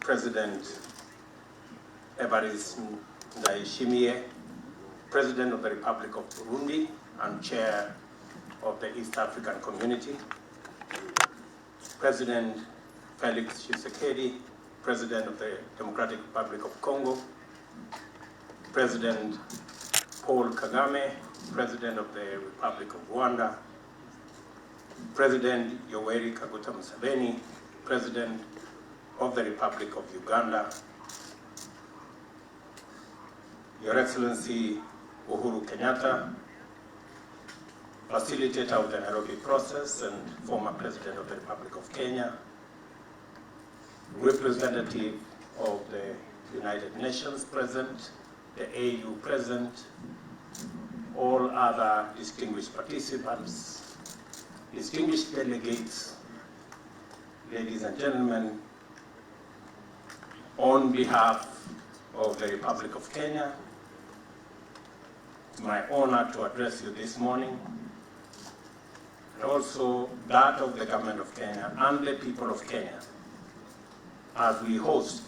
President Evariste Ndayishimiye, President of the Republic of Burundi and Chair of the East African Community, President Felix Tshisekedi, President of the Democratic Republic of Congo, President Paul Kagame, President of the Republic of Rwanda, President Yoweri Kaguta Museveni, President of the Republic of Uganda, Your Excellency Uhuru Kenyatta, facilitator of the Nairobi process and former President of the Republic of Kenya, representative of the United Nations present, the AU present, all other distinguished participants, distinguished delegates, ladies and gentlemen, on behalf of the Republic of Kenya, it's my honor to address you this morning, and also that of the government of Kenya and the people of Kenya as we host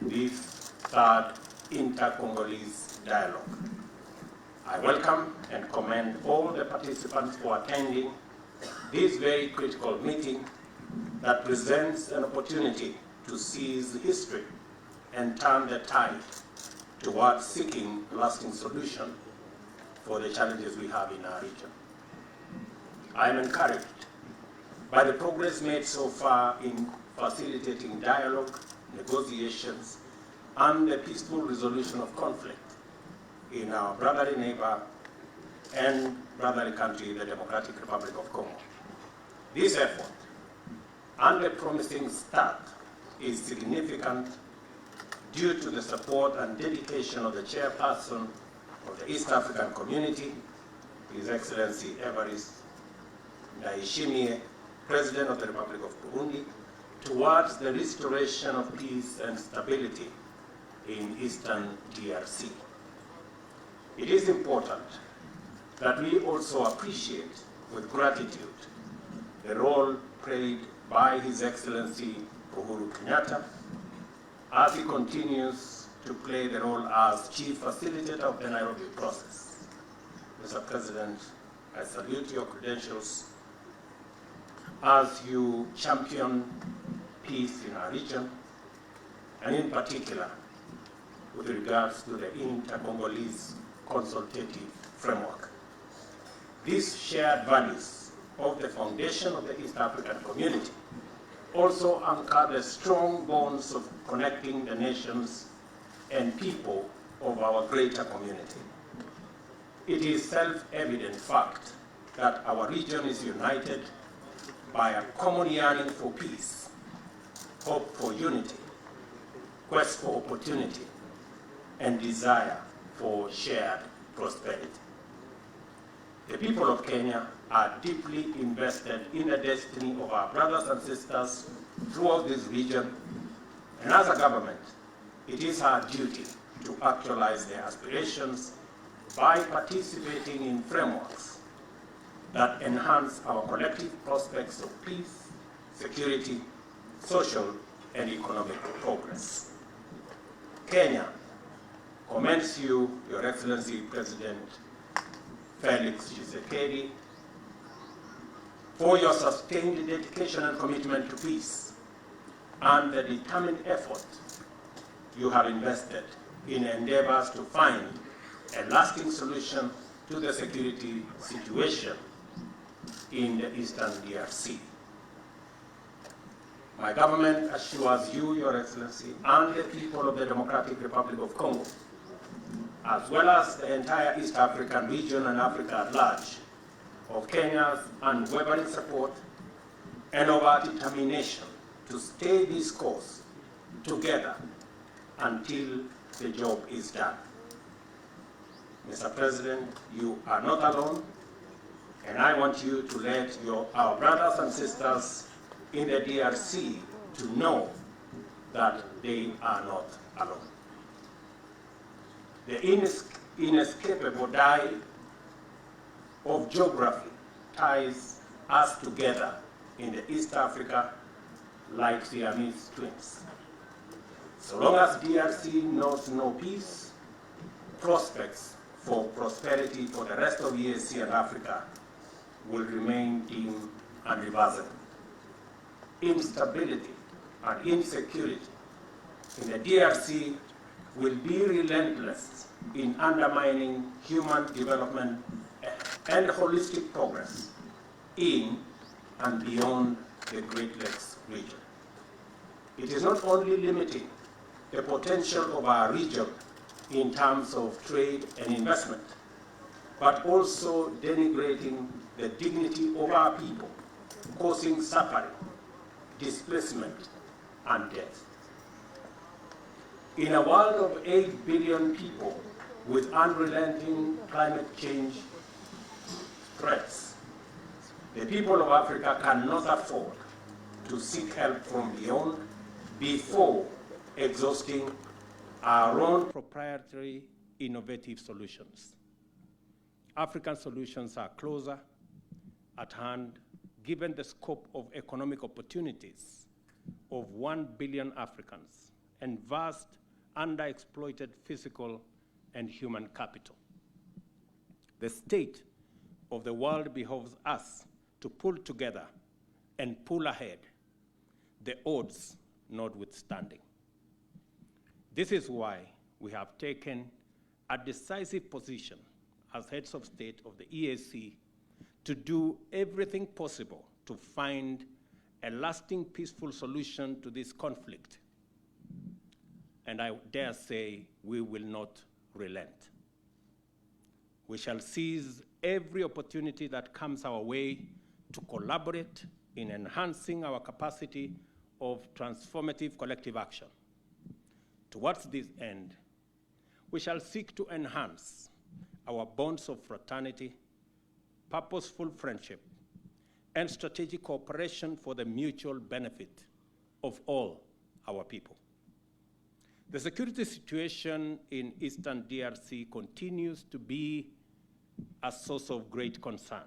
this third inter-Congolese dialogue. I welcome and commend all the participants for attending this very critical meeting that presents an opportunity to seize history and turn the tide towards seeking lasting solution for the challenges we have in our region. I am encouraged by the progress made so far in facilitating dialogue, negotiations, and the peaceful resolution of conflict in our brotherly neighbor and brotherly country, the Democratic Republic of Congo. This effort and the promising start is significant due to the support and dedication of the chairperson of the East African Community, His Excellency Evariste Ndayishimiye, President of the Republic of Burundi, towards the restoration of peace and stability in Eastern DRC. It is important that we also appreciate with gratitude the role played by His Excellency Uhuru Kenyatta as he continues to play the role as Chief Facilitator of the Nairobi process. Mr. President, I salute your credentials as you champion peace in our region, and in particular with regards to the inter-Congolese consultative framework. These shared values of the foundation of the East African Community also anchor the strong bonds of connecting the nations and people of our greater community. It is self-evident fact that our region is united by a common yearning for peace, hope for unity, quest for opportunity, and desire for shared prosperity. The people of Kenya are deeply invested in the destiny of our brothers and sisters throughout this region, and as a government, it is our duty to actualize their aspirations by participating in frameworks that enhance our collective prospects of peace, security, social, and economic progress. Kenya commends you, Your Excellency President Felix Tshisekedi, for your sustained dedication and commitment to peace and the determined effort you have invested in endeavors to find a lasting solution to the security situation in the Eastern DRC. My government assures you, Your Excellency, and the people of the Democratic Republic of Congo, as well as the entire East African region and Africa at large, of Kenya's unwavering support and of our determination to stay this course together until the job is done. Mr. President, you are not alone, and I want you to let our brothers and sisters in the DRC to know that they are not alone. The inescapable tie of geography ties us together in the East Africa like Siamese twins. So long as DRC knows no peace, prospects for prosperity for the rest of EAC and Africa will remain dim and irreversible. Instability and insecurity in the DRC will be relentless in undermining human development and holistic progress in and beyond the Great Lakes region. It is not only limiting the potential of our region in terms of trade and investment, but also denigrating the dignity of our people, causing suffering, displacement, and death. In a world of 8 billion people with unrelenting climate change threats, the people of Africa cannot afford to seek help from beyond before exhausting our own proprietary innovative solutions. African solutions are closer at hand given the scope of economic opportunities of 1 billion Africans and vast underexploited physical and human capital. The state of the world behoves us to pull together and pull ahead, the odds notwithstanding. This is why we have taken a decisive position as heads of state of the EAC to do everything possible to find a lasting peaceful solution to this conflict. And I dare say we will not relent. We shall seize every opportunity that comes our way to collaborate in enhancing our capacity of transformative collective action. Towards this end, we shall seek to enhance our bonds of fraternity, purposeful friendship, and strategic cooperation for the mutual benefit of all our people. The security situation in Eastern DRC continues to be a source of great concern.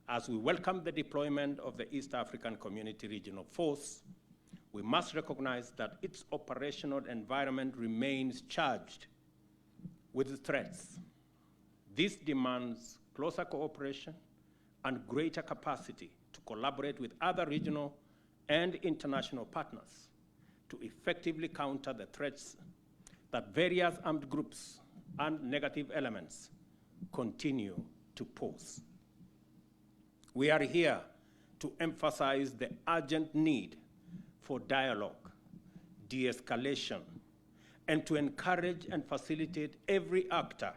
As we welcome the deployment of the East African Community Regional Force, we must recognize that its operational environment remains charged with threats. This demands closer cooperation and greater capacity to collaborate with other regional and international partners to effectively counter the threats that various armed groups and negative elements continue to pose. We are here to emphasize the urgent need for dialogue, de-escalation, and to encourage and facilitate every actor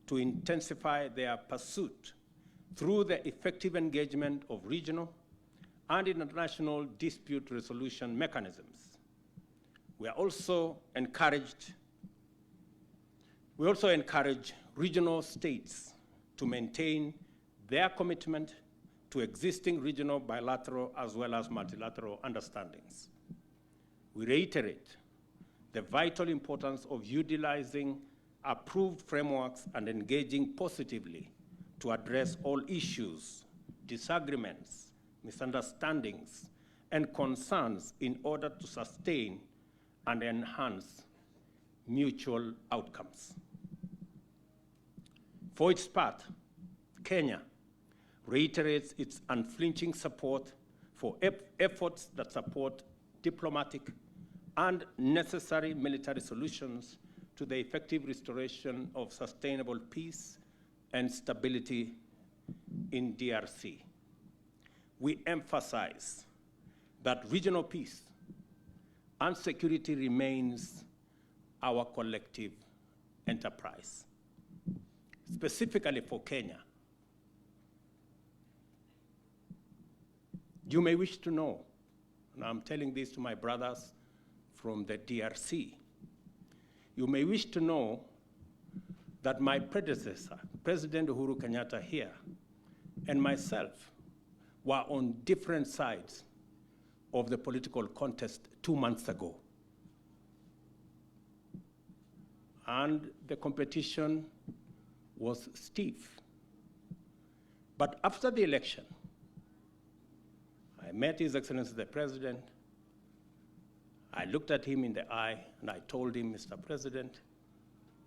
to intensify their pursuit through the effective engagement of regional and international dispute resolution mechanisms. We also encourage regional states to maintain their commitment to existing regional bilateral as well as multilateral understandings. We reiterate the vital importance of utilizing approved frameworks and engaging positively to address all issues, disagreements, misunderstandings, and concerns in order to sustain and enhance mutual outcomes. For its part, Kenya reiterates its unflinching support for efforts that support diplomatic and necessary military solutions to the effective restoration of sustainable peace and stability in DRC. We emphasize that regional peace and security remains our collective enterprise. Specifically for Kenya, you may wish to know, and I'm telling this to my brothers from the DRC, you may wish to know that my predecessor, President Uhuru Kenyatta here, and myself were on different sides of the political contest 2 months ago. And the competition was stiff. But after the election, I I met His Excellency the President. I looked at him in the eye and I told him, Mr. President,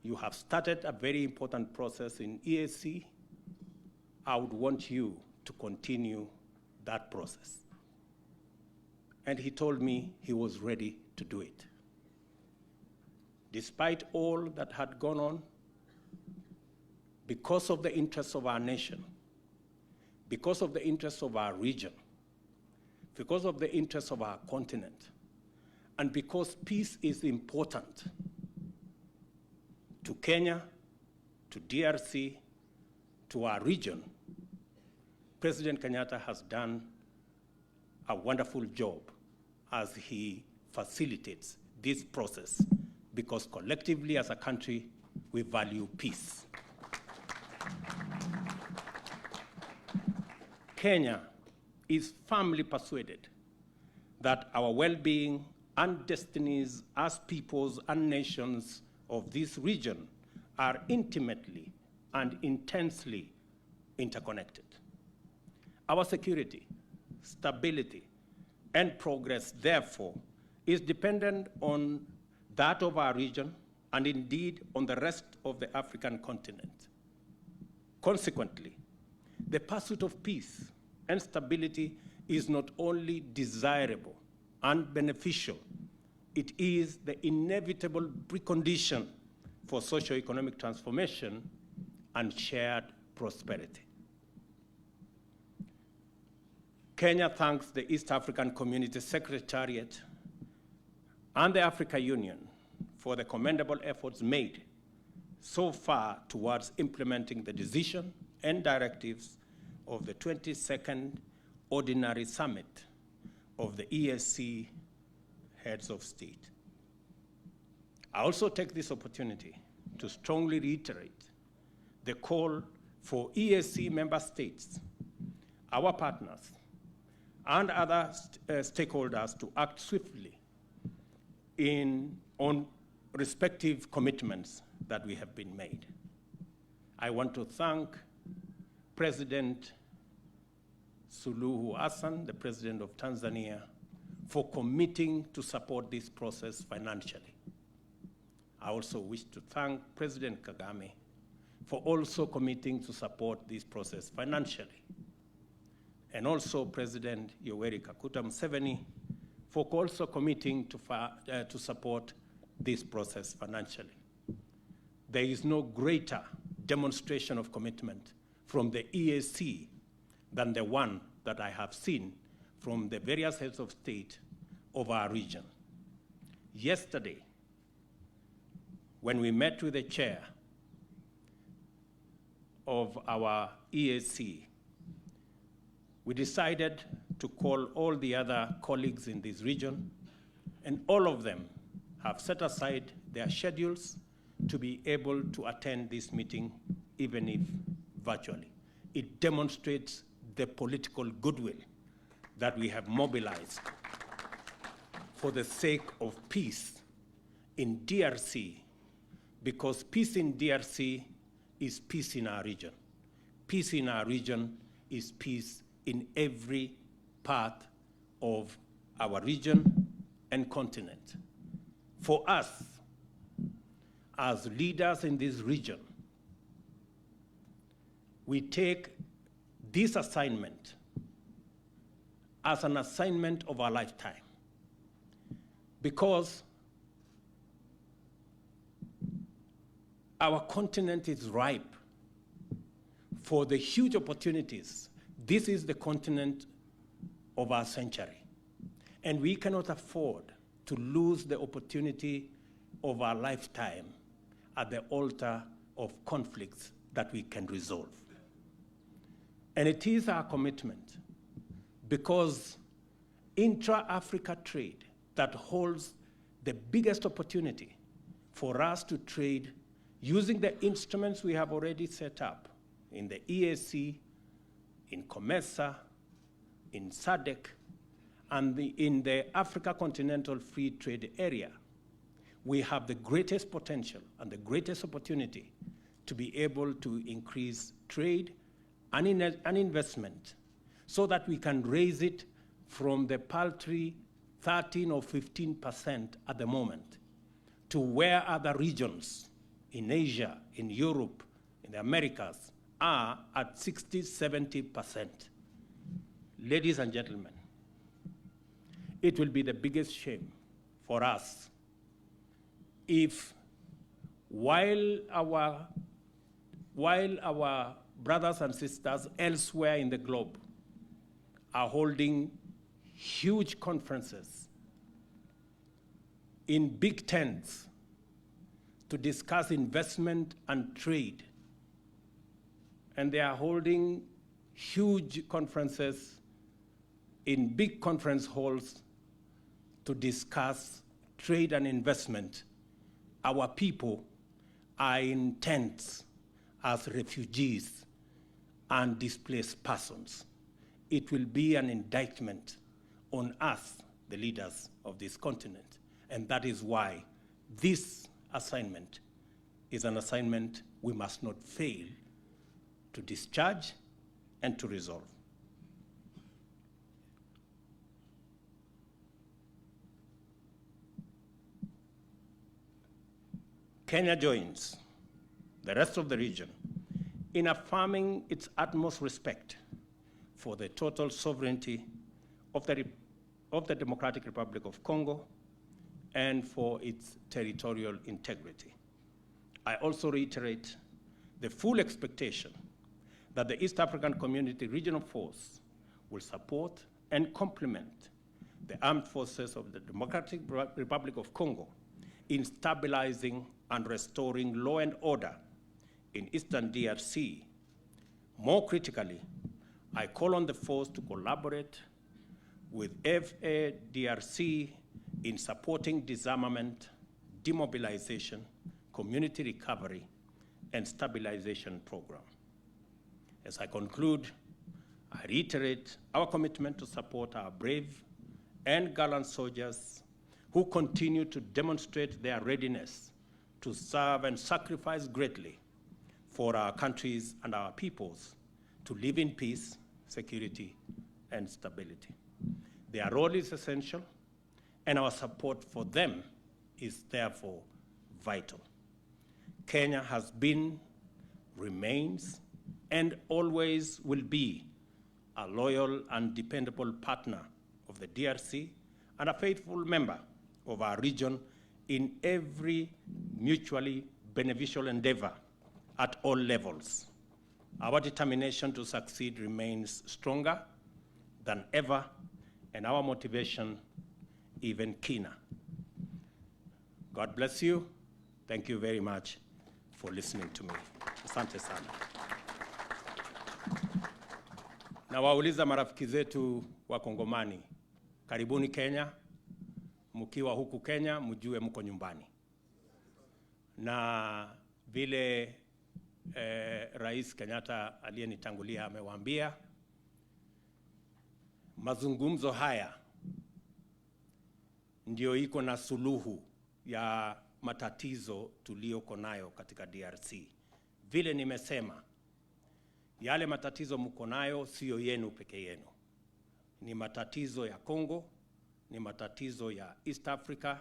you have started a very important process in EAC. I would want you to continue that process. And he told me he was ready to do it. Despite all that had gone on, because of the interests of our nation, because of the interests of our region, because of the interests of our continent, and because peace is important to Kenya, to DRC, to our region, President Kenyatta has done a wonderful job as he facilitates this process, because collectively as a country, we value peace. Kenya is firmly persuaded that our well-being and destinies as peoples and nations of this region are intimately and intensely interconnected. Our security, stability, and progress, therefore, is dependent on that of our region and indeed on the rest of the African continent. Consequently, the pursuit of peace and stability is not only desirable and beneficial, it is the inevitable precondition for socio-economic transformation and shared prosperity. Kenya thanks the East African Community Secretariat and the Africa Union for the commendable efforts made so far towards implementing the decision and directives of the 22nd Ordinary Summit of the EAC Heads of State. I also take this opportunity to strongly reiterate the call for EAC member states, our partners, and other stakeholders to act swiftly on respective commitments that we have been made. I want to thank President Suluhu Hassan, the President of Tanzania, for committing to support this process financially. I also wish to thank President Kagame for also committing to support this process financially. And also President Yoweri Kaguta Museveni for also committing to support this process financially. There is no greater demonstration of commitment from the EAC than the one that I have seen from the various heads of state of our region. Yesterday, when we met with the chair of our EAC, we decided to call all the other colleagues in this region, and all of them have set aside their schedules to be able to attend this meeting, even if virtually. It demonstrates the political goodwill that we have mobilized for the sake of peace in DRC, because peace in DRC is peace in our region. Peace in our region is peace in every part of our region and continent. For us, as leaders in this region, we take this assignment as an assignment of our lifetime, because our continent is ripe for the huge opportunities. This is the continent of our century, and we cannot afford to lose the opportunity of our lifetime at the altar of conflicts that we can resolve. And it is our commitment, because intra-Africa trade that holds the biggest opportunity for us to trade using the instruments we have already set up in the EAC, in COMESA, in SADC, and in the Africa Continental Free Trade Area. We have the greatest potential and the greatest opportunity to be able to increase trade and investment so that we can raise it from the paltry 13 or 15% at the moment to where other regions in Asia, in Europe, in the Americas are at 60, 70%. Ladies and gentlemen, it will be the biggest shame for us if while our brothers and sisters elsewhere in the globe are holding huge conferences in big tents to discuss investment and trade, and they are holding huge conferences in big conference halls to discuss trade and investment, our people are in tents as refugees and displaced persons. It will be an indictment on us, the leaders of this continent. And that is why this assignment is an assignment we must not fail to discharge and to resolve. Kenya joins the rest of the region in affirming its utmost respect for the total sovereignty of the Democratic Republic of Congo and for its territorial integrity. I also reiterate the full expectation that the East African Community Regional Force will support and complement the armed forces of the Democratic Republic of Congo in stabilizing and restoring law and order in Eastern DRC. More critically, I call on the force to collaborate with FADRC in supporting disarmament, demobilization, community recovery, and stabilization program. As I conclude, I reiterate our commitment to support our brave and gallant soldiers who continue to demonstrate their readiness to serve and sacrifice greatly for our countries and our peoples to live in peace, security, and stability. Their role is essential, and our support for them is therefore vital. Kenya has been, remains, and always will be a loyal and dependable partner of the DRC and a faithful member of our region in every mutually beneficial endeavor at all levels. Our determination to succeed remains stronger than ever, and our motivation even keener. God bless you. Thank you very much for listening to me. Asante sana. Na wauliza marafiki zetu wa Kongomani, karibuni Kenya. Mkiwa huku Kenya, mjue mko nyumbani. Na vile Rais Kenyatta aliyenitangulia amewaambia, mazungumzo haya ndio iko na suluhu ya matatizo tuliyoko nayo katika DRC. Vile nimesema, yale matatizo mko nayo sio yenu peke yenu. Ni matatizo ya Congo, ni matatizo ya East Africa,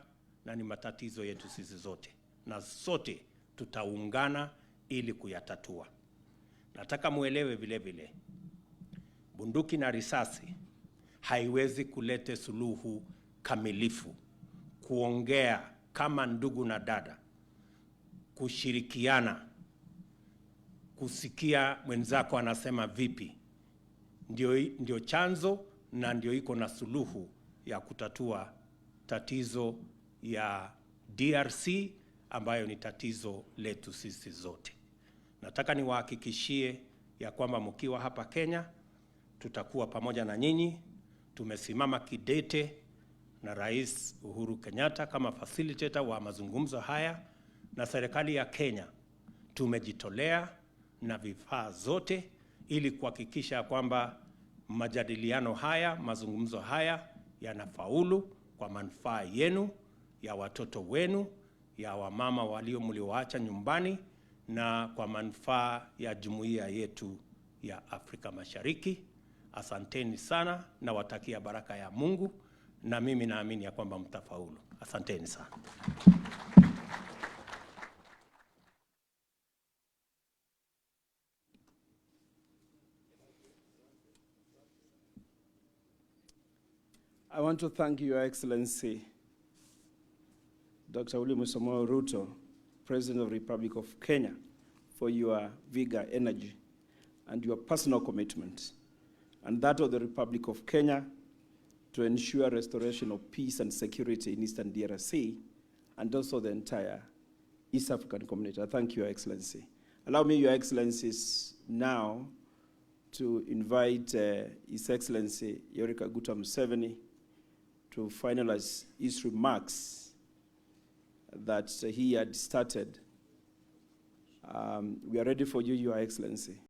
na ni matatizo yetu sisi zote. Na sote tutaungana ili kuyatatua. Nataka muelewe vile vile, bunduki na risasi haiwezi kulete suluhu kamilifu. Kuongea kama ndugu na dada, kushirikiana, kusikia mwenzako anasema vipi, ndio chanzo na ndio iko na suluhu ya kutatua tatizo ya DRC ambayo ni tatizo letu sisi zote. Nataka niwahakikishie ya kwamba mkiwa hapa Kenya, tutakuwa pamoja na nyinyi. Tumesimama kidete na Rais Uhuru Kenyatta kama facilitator wa mazungumzo haya, na serikali ya Kenya tumejitolea na vifaa zote ili kuhakikisha kwamba majadiliano haya, mazungumzo haya yanafaulu kwa manufaa yenu, ya watoto wenu, ya wamama mlioacha nyumbani, na kwa manufaa ya jumuiya yetu ya Afrika Mashariki Asanteni sana, na watakia baraka ya Mungu, na mimi naamini ya kwamba mtafaulu. Asanteni sana. I want to thank Your Excellency, Dr. William Samoei Ruto, President of the Republic of Kenya, for your vigor, energy, and your personal commitment, and that of the Republic of Kenya to ensure restoration of peace and security in Eastern DRC, and also the entire East African community. I thank you, Your Excellency. Allow me, Your Excellencies, now to invite His Excellency Yoweri Kaguta Museveni to finalize his remarks that he had started. We are ready for you, Your Excellency.